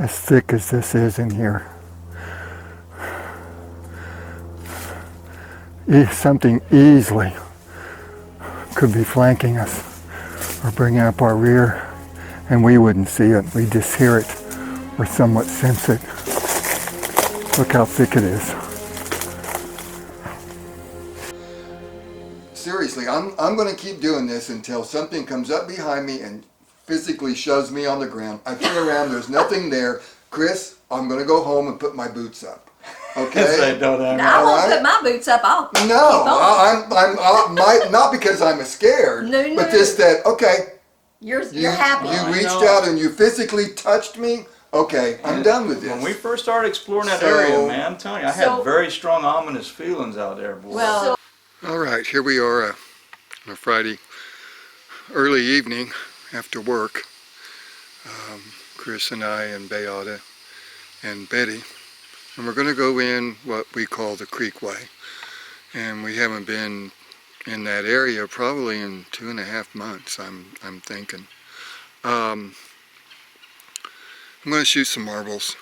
as thick as this is in here. Something easily could be flanking us or bringing up our rear, and we wouldn't see it. We just hear it or somewhat sense it. Look how thick it is. Seriously, I'm going to keep doing this until something comes up behind me and physically shoves me on the ground. I turn around, there's nothing there. Chris, I'm going to go home and put my boots up. Okay? No, I won't put my boots up. I'll keep on. I'm not because I'm scared, No. but just that, okay, You're happy. you reached out and you physically touched me. Okay, I'm done with this. When we first started exploring that area, man, I'm telling you, I had very strong ominous feelings out there, boy. Well, all right, here we are on a Friday early evening after work. Chris and I and Beata and Betty, and we're going to go in what we call the Creekway, and we haven't been in that area probably in 2.5 months. I'm thinking. I'm going to shoot some marbles.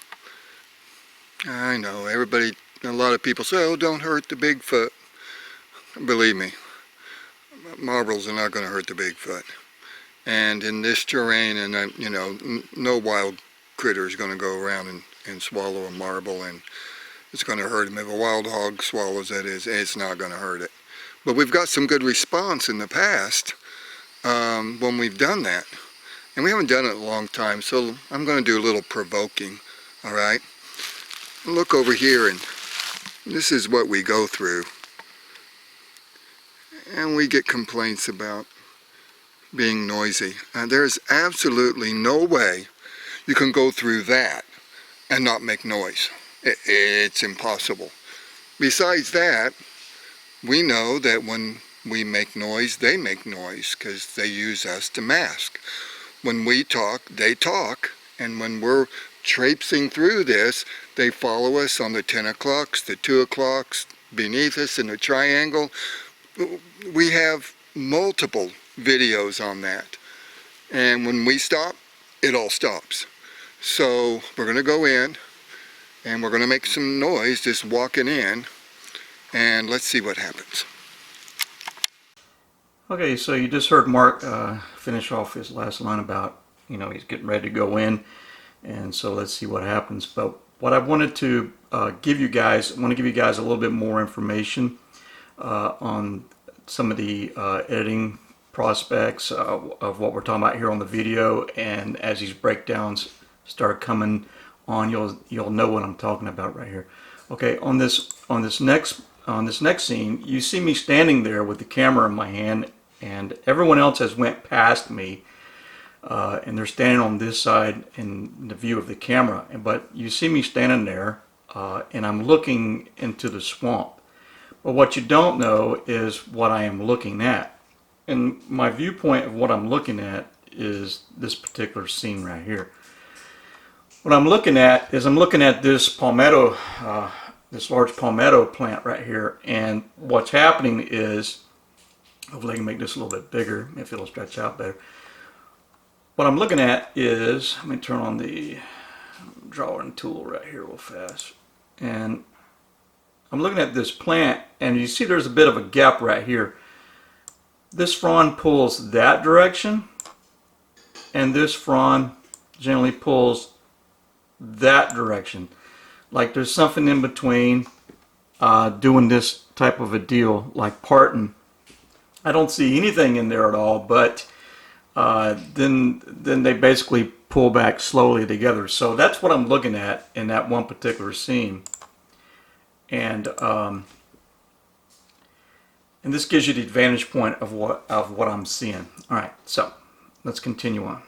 I know a lot of people say, "Oh, don't hurt the Bigfoot." Believe me, marbles are not going to hurt the Bigfoot. And in this terrain, and you know, no wild critter is going to go around and swallow a marble, and it's going to hurt him. If a wild hog swallows it, it's not going to hurt it. But we've got some good response in the past when we've done that. And we haven't done it in a long time, so I'm going to do a little provoking, all right? Look over here, and this is what we go through. And we get complaints about being noisy. And there's absolutely no way you can go through that and not make noise. It's impossible. Besides that, we know that when we make noise, they make noise because they use us to mask. When we talk, they talk, and when we're traipsing through this, they follow us on the 10 o'clocks, the 2 o'clocks, beneath us in the triangle. We have multiple videos on that. And when we stop, it all stops. So we're going to go in, and we're going to make some noise just walking in, and let's see what happens. Okay, so you just heard Mark finish off his last line about, you know, he's getting ready to go in, and so let's see what happens. But what I wanted to give you guys, a little bit more information on some of the editing prospects of what we're talking about here on the video, and as these breakdowns start coming on, you'll know what I'm talking about right here. Okay, on this next scene, you see me standing there with the camera in my hand, and everyone else has went past me, and they're standing on this side in the view of the camera. But you see me standing there, and I'm looking into the swamp. But what you don't know is what I am looking at. And my viewpoint of what I'm looking at is this particular scene right here. What I'm looking at is this palmetto, this large palmetto plant right here. And what's happening is, hopefully I can make this a little bit bigger, if it'll stretch out better. What I'm looking at is, let me turn on the drawing tool right here real fast. And I'm looking at this plant, and you see there's a bit of a gap right here. This frond pulls that direction, and this frond generally pulls that direction. Like there's something in between doing this type of a deal, like parting. I don't see anything in there at all, but then they basically pull back slowly together. So that's what I'm looking at in that one particular scene. And this gives you the vantage point of what I'm seeing. All right, so let's continue on.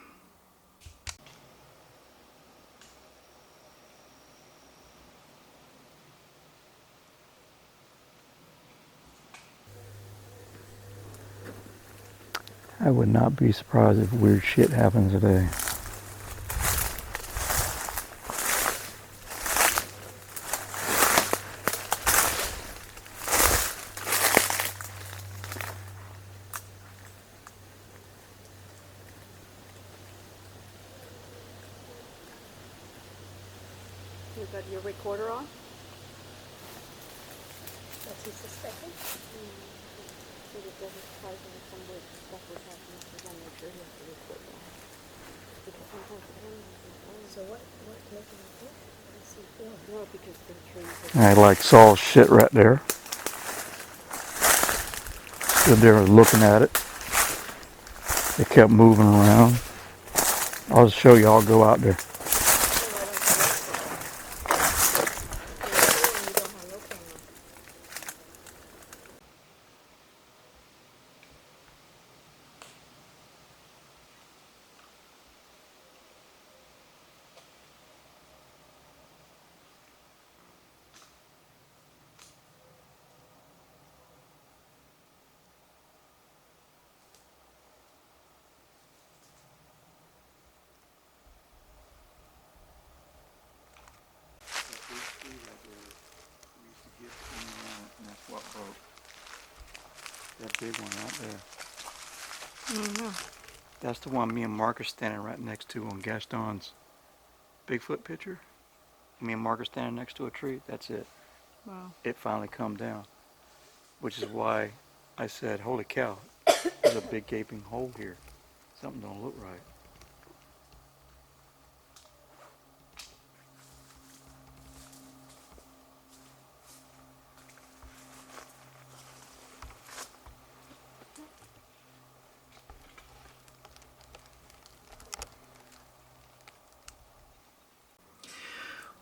I would not be surprised if weird shit happens today. You got your recorder on? What's he suspecting? So that doesn't surprise him if some weird stuff was happening. He's gonna make sure he has the recorder on. Because sometimes the animals So what making him think? What is he feeling? no, because the trees I like saw shit right there. Stood there looking at it. It kept moving around. I'll just show you. I'll go out there. That big one right there. That's the one me and Mark are standing right next to on Gaston's Bigfoot picture. Me and Mark are standing next to a tree. That's it. Wow. It finally come down, which is why I said, holy cow, there's a big gaping hole here. Something don't look right.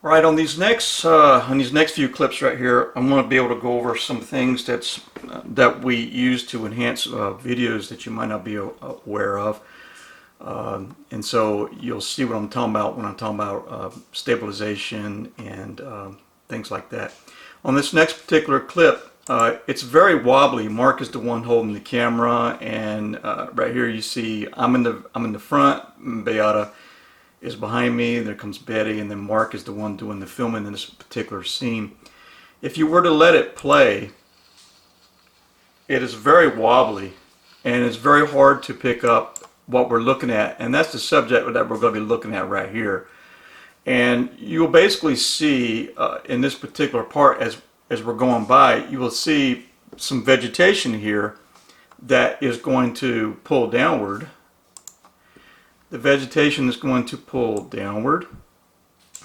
All right, on these next few clips right here, I'm going to be able to go over some things that we use to enhance videos that you might not be aware of, and so you'll see what I'm talking about when I'm talking about stabilization and things like that. On this next particular clip, it's very wobbly. Mark is the one holding the camera, and right here you see I'm in the front. Beata is behind me, there comes Betty, and then Mark is the one doing the filming in this particular scene. If you were to let it play, it is very wobbly, and it's very hard to pick up what we're looking at, and that's the subject that we're going to be looking at right here. And you'll basically see in this particular part, as we're going by, you will see some vegetation here that is going to pull downward. The vegetation is going to pull downward,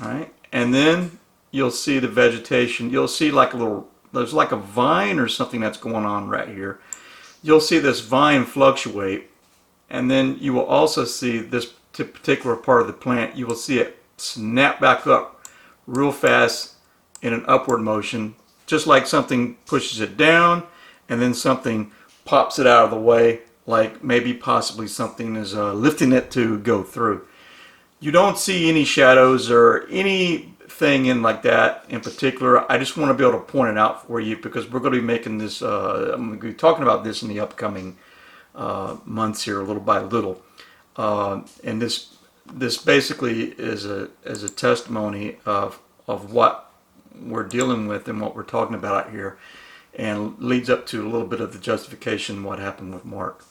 all right? And then you'll see the vegetation. You'll see like there's like a vine or something that's going on right here. You'll see this vine fluctuate, and then you will also see this particular part of the plant. You will see it snap back up real fast in an upward motion, just like something pushes it down, and then something pops it out of the way, like maybe possibly something is lifting it to go through. You don't see any shadows or anything in like that in particular. I just want to be able to point it out for you because we're going to be making this, I'm going to be talking about this in the upcoming months here, little by little. And this basically is a testimony of what we're dealing with and what we're talking about here, and leads up to a little bit of the justification what happened with Mark.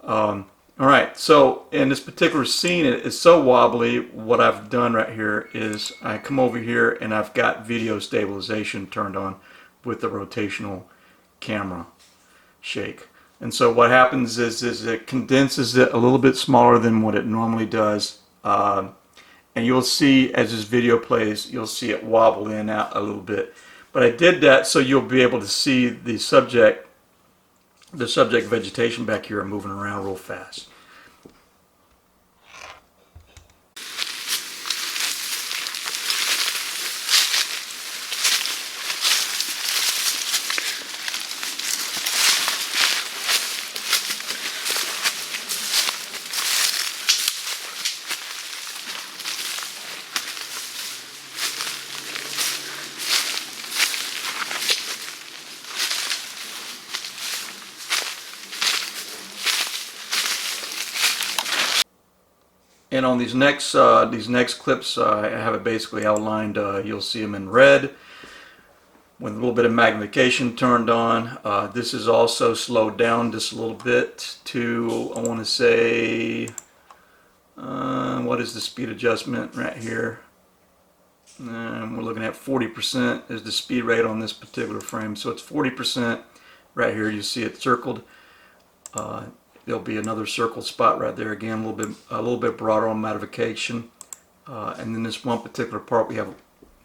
All right, so in this particular scene, it is so wobbly. What I've done right here is I come over here and I've got video stabilization turned on with the rotational camera shake. And so what happens is it condenses it a little bit smaller than what it normally does. And you'll see as this video plays, you'll see it wobble in and out a little bit. But I did that so you'll be able to see the subject vegetation back here moving around real fast. And on these next clips, I have it basically outlined. You'll see them in red with a little bit of magnification turned on. This is also slowed down just a little bit to, I want to say, what is the speed adjustment right here? And we're looking at 40% is the speed rate on this particular frame. So it's 40% right here. You see it circled. There'll be another circled spot right there again, a little bit broader on magnification. And then this one particular part, we have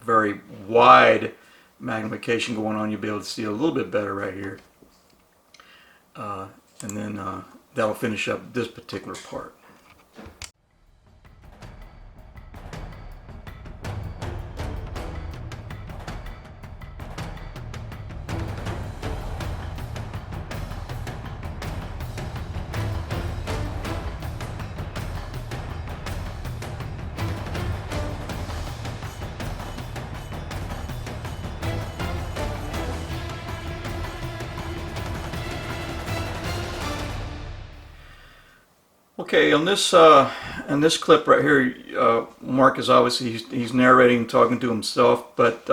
very wide magnification going on. You'll be able to see a little bit better right here. And then that'll finish up this particular part. Okay, on this clip right here, Mark is obviously he's narrating, talking to himself, but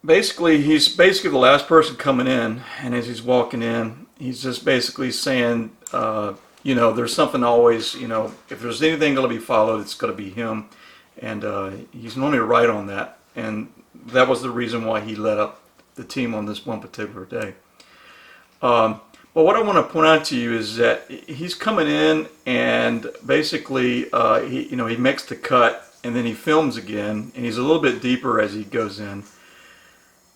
basically he's the last person coming in, and as he's walking in, he's just basically saying, you know, there's something always, you know, if there's anything going to be followed, it's going to be him, and he's normally right on that, and that was the reason why he led up the team on this one particular day. But what I want to point out to you is that he's coming in, and basically, he makes the cut, and then he films again, and he's a little bit deeper as he goes in.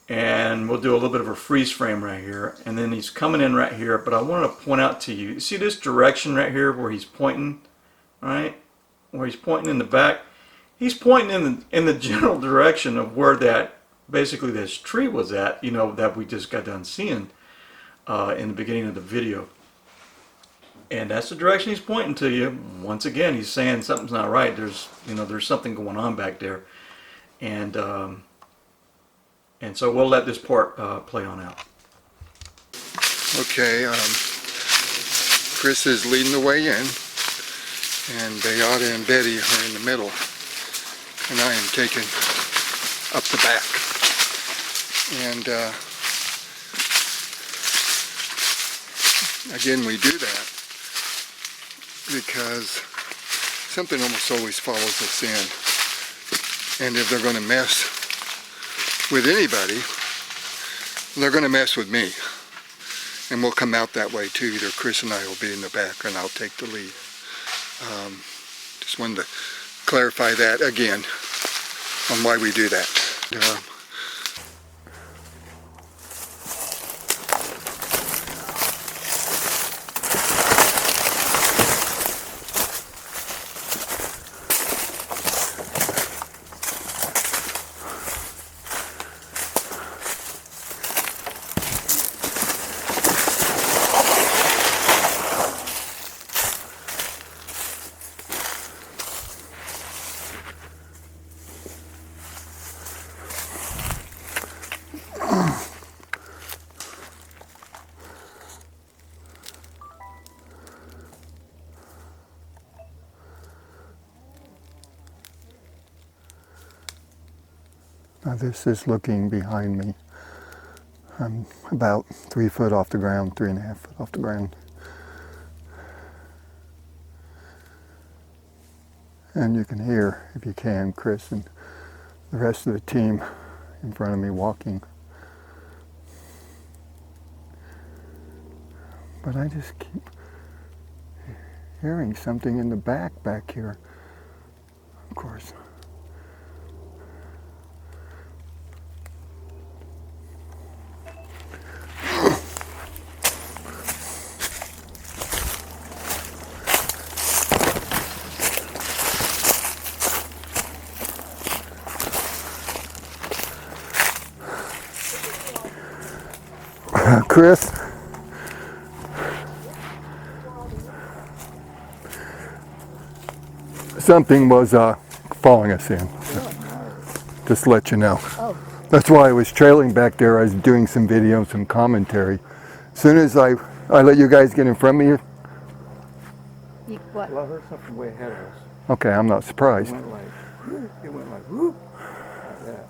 And we'll do a little bit of a freeze frame right here, and then he's coming in right here. But I want to point out to you, see this direction right here where he's pointing, right? Where he's pointing in the back. He's pointing in the general direction of where that basically this tree was at, you know, that we just got done seeing. In the beginning of the video, and that's the direction he's pointing to you. Once again, he's saying something's not right. There's something going on back there, and so we'll let this part play on out. Okay, Chris is leading the way in, and Beata and Betty are in the middle, and I am taking up the back, and again, we do that because something almost always follows us in. And if they're going to mess with anybody, they're going to mess with me. And we'll come out that way too. Either Chris and I will be in the back, and I'll take the lead. Just wanted to clarify that again on why we do that. Now this is looking behind me. I'm about 3 foot off the ground, 3.5 foot off the ground. And you can hear, if you can, Chris and the rest of the team in front of me walking. But I just keep hearing something in the back here, of course. Chris, something was following us in. Just to let you know. Oh. That's why I was trailing back there. I was doing some video and some commentary. As soon as I let you guys get in front of me. What? Well, I heard something way ahead of us. Okay, I'm not surprised. It went like whoop.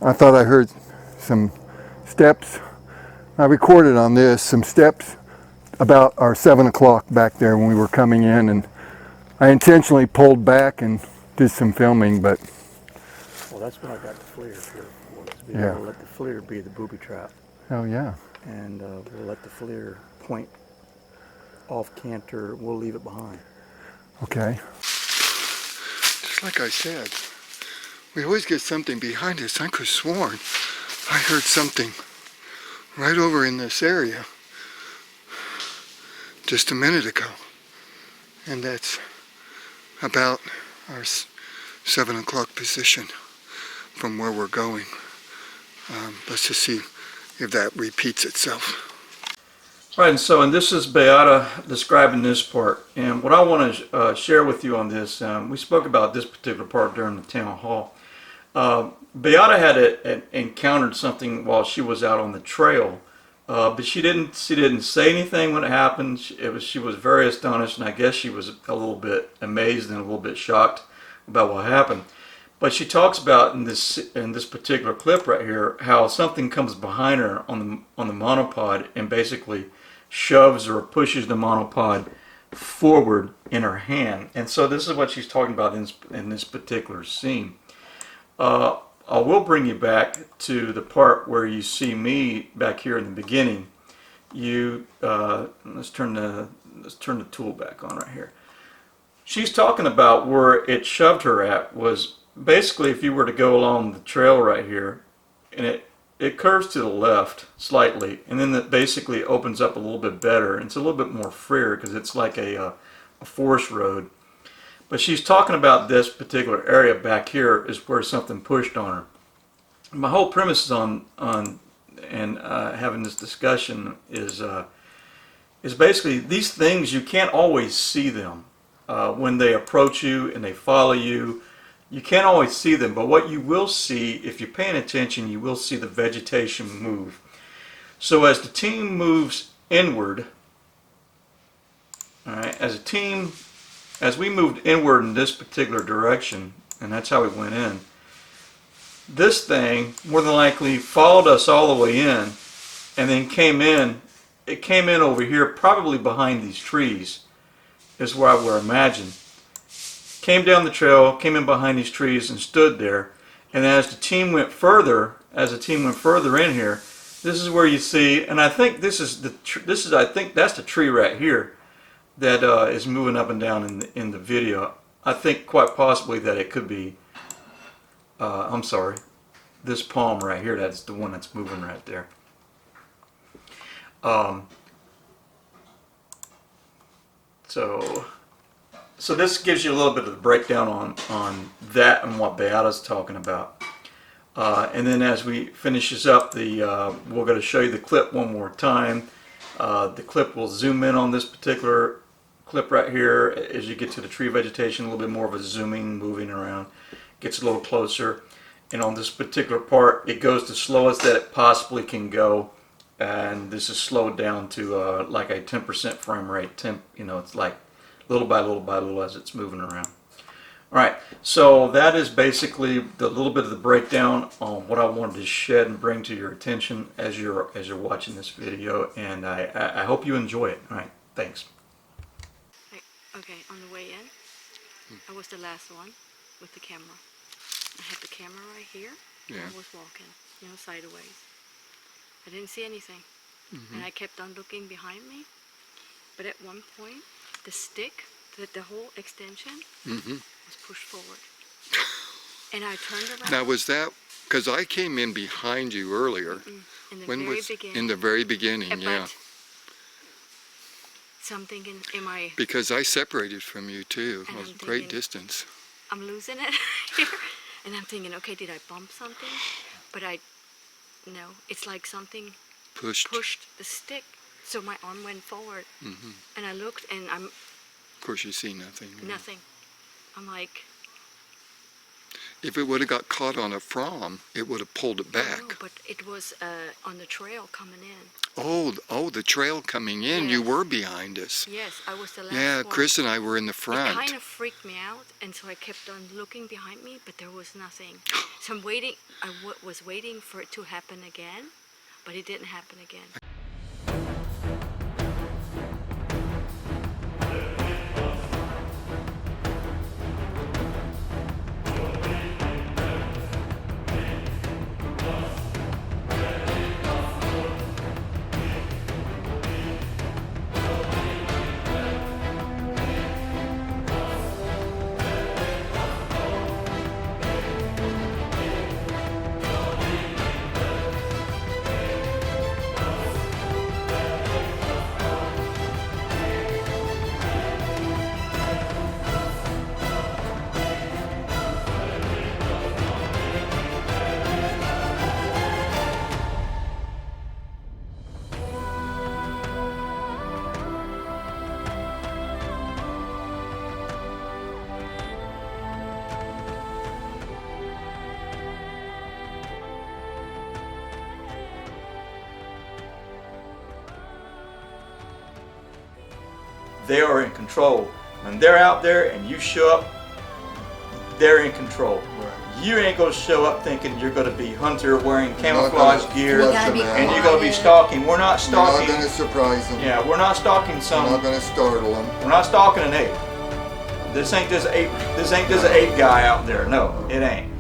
I thought I heard some steps. I recorded on this some steps about our 7 o'clock back there when we were coming in, and I intentionally pulled back and did some filming, but Well, that's what I got the FLIR here for, to be Yeah. able to let the FLIR be the booby trap. oh yeah. And we'll let the FLIR point off canter. We'll leave it behind. Okay. Just like I said, we always get something behind us. I could have sworn I heard something right over in this area just a minute ago. And that's about our 7 o'clock position from where we're going. Let's just see if that repeats itself. Right, and this is Beata describing this part. And what I want to share with you on this, we spoke about this particular part during the town hall. Beata had encountered something while she was out on the trail, but she didn't say anything when it happened. She was very astonished, and I guess she was a little bit amazed and a little bit shocked about what happened. But she talks about in this particular clip right here how something comes behind her on the monopod and basically shoves or pushes the monopod forward in her hand. And so this is what she's talking about in this particular scene. I will bring you back to the part where you see me back here in the beginning. Let's turn the tool back on right here. She's talking about where it shoved her at was basically if you were to go along the trail right here, and it curves to the left slightly, and then it basically opens up a little bit better. And it's a little bit more freer because it's like a forest road. But she's talking about this particular area back here is where something pushed on her. My whole premise on having this discussion is basically these things, you can't always see them when they approach you and they follow you. You can't always see them, but what you will see, if you're paying attention, you will see the vegetation move. So as the team moves inward, all right, as we moved inward in this particular direction, and that's how we went in, this thing more than likely followed us all the way in and then came in. It came in over here, probably behind these trees, is where I would imagine. Came down the trail, came in behind these trees and stood there. And as the team went further in here, this is where you see, and I think I think that's the tree right here that is moving up and down in the video. I think quite possibly that it could be, I'm sorry, this palm right here, that's the one that's moving right there. So this gives you a little bit of the breakdown on that and what Beata's talking about. And then as we finish this up, we're going to show you the clip one more time. The clip will zoom in on this particular clip right here. As you get to the tree vegetation, a little bit more of a zooming, moving around. Gets a little closer. And on this particular part, it goes the slowest that it possibly can go. And this is slowed down to like a 10% frame rate. It's like little by little by little as it's moving around. Alright, so that is basically the little bit of the breakdown on what I wanted to shed and bring to your attention as you're watching this video, and I hope you enjoy it. Alright, thanks. Okay, on the way in, I was the last one with the camera. I had the camera right here, and I was walking, sideways. I didn't see anything, and I kept on looking behind me, but at one point, the stick, the whole extension, was pushed forward. And I turned around. Now was that, because I came in behind you earlier. In the very beginning. In the very beginning, yeah. But something in my... Because I separated from you too, And a I'm great thinking, distance. I'm losing it here. And I'm thinking, okay, did I bump something? But no, it's like something pushed the stick. So my arm went forward, and I looked, and Of course, you see nothing. nothing. I'm like... If it would have got caught on a from, it would have pulled it back. No, but it was on the trail coming in. Oh, the trail coming in. Yes. You were behind us. Yes, I was the last Yeah, one. Chris and I were in the front. It kind of freaked me out, and so I kept on looking behind me, but there was nothing. So I'm waiting. I was waiting for it to happen again, but it didn't happen again. they are in control. When they're out there and you show up, they're in control. You ain't gonna show up thinking you're gonna be hunter wearing camouflage gear and you're gonna be stalking. We're not stalking. You're not gonna surprise them. Yeah, we're not stalking You're not gonna startle them. We're not stalking an ape. This ain't just an ape guy out there. No, it ain't.